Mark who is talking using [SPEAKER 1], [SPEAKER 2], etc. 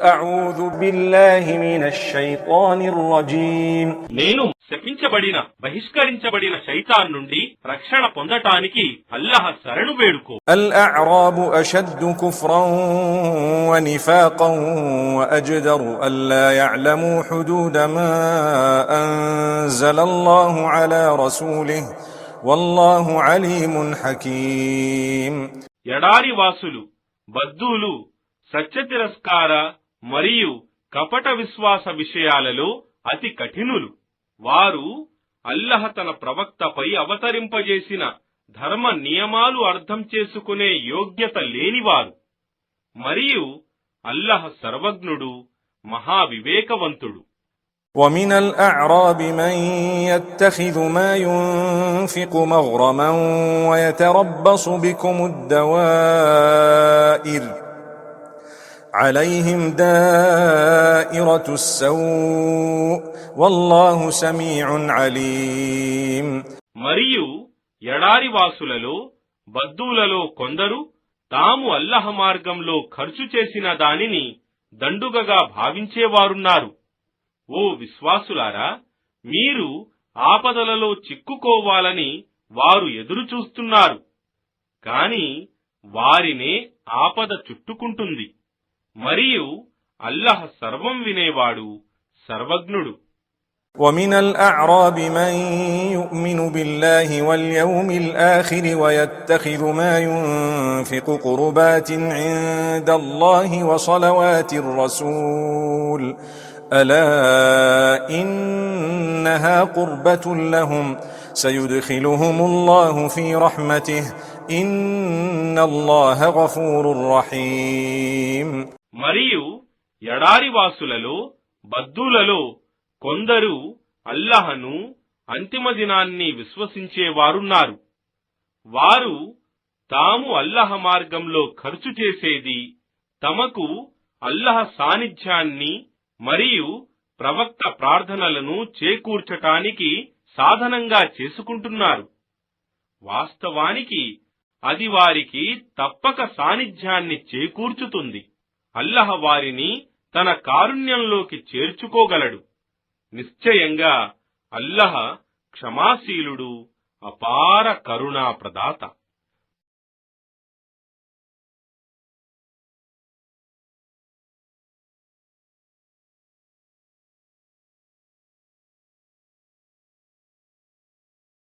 [SPEAKER 1] అఊదు బిల్లాహి మినష్ షైతానిర్ రజీమ్.
[SPEAKER 2] నేను శపించబడిన బహిష్కరించబడిన శైతాన్ నుండి రక్షణ పొందటానికి అల్లాహ్ శరణు వేడుకో.
[SPEAKER 1] అల్ అఅరాబు అషద్దు కుఫ్రన్ వ నిఫాఖన్ వ అజ్దరు అల్లా యఅలము హుదూద మా అంజలల్లాహు అలా రసూలిహి వల్లాహు అలీమున్ హకీం.
[SPEAKER 2] ఎడారి వాసులు, బద్దూలు, సత్యతిరస్కార మరియు కపట విశ్వాస విషయాలలో అతి కఠినులు. వారు అల్లహ తన ప్రవక్తపై అవతరింపజేసిన ధర్మ నియమాలు అర్థం చేసుకునే యోగ్యత లేనివారు. మరియు అల్లహ సర్వజ్ఞుడు, మహావివేకవంతుడు.
[SPEAKER 1] ومن الأعراب من يتخذ ما ينفق مغرما ويتربص بكم الدوائر عليهم دائرة السوء والله سميع عليم.
[SPEAKER 2] మరియు ఎడారి వాసులలో, బద్దూలలో కొందరు తాము అల్లహ మార్గంలో ఖర్చు చేసిన దానిని దండుగగా భావించేవారున్నారు. ఓ విశ్వాసులారా, మీరు ఆపదలలో చిక్కుకోవాలని వారు ఎదురుచూస్తున్నారు. కాని వారినే ఆపద చుట్టుకుంటుంది. మరియు అల్లహ సర్వం వినేవాడు, సర్వజ్ఞుడు.
[SPEAKER 1] ومن الأعراب من يؤمن بالله واليوم الآخر ويتخذ ما ينفق قربات عند الله وصلوات الرسول ألا إنها قربة لهم سيدخلهم الله في رحمته إن الله غفور رحيم.
[SPEAKER 2] మరియు ఎడారి వాసులలో, బద్దూలలో కొందరు అల్లహను, అంతిమ దినాన్ని విశ్వసించేవారున్నారు. వారు తాము అల్లహ మార్గంలో ఖర్చు చేసేది తమకు అల్లహ సాన్నిధ్యాన్ని మరియు ప్రవక్త ప్రార్థనలను చేకూర్చటానికి సాధనంగా చేసుకుంటున్నారు. వాస్తవానికి అది వారికి తప్పక సాన్నిధ్యాన్ని చేకూర్చుతుంది. అల్లహ వారిని తన కారుణ్యంలోకి చేర్చుకోగలడు. నిశ్చయంగా అల్లహ క్షమాశీలుడు, అపార కరుణా ప్రదాత.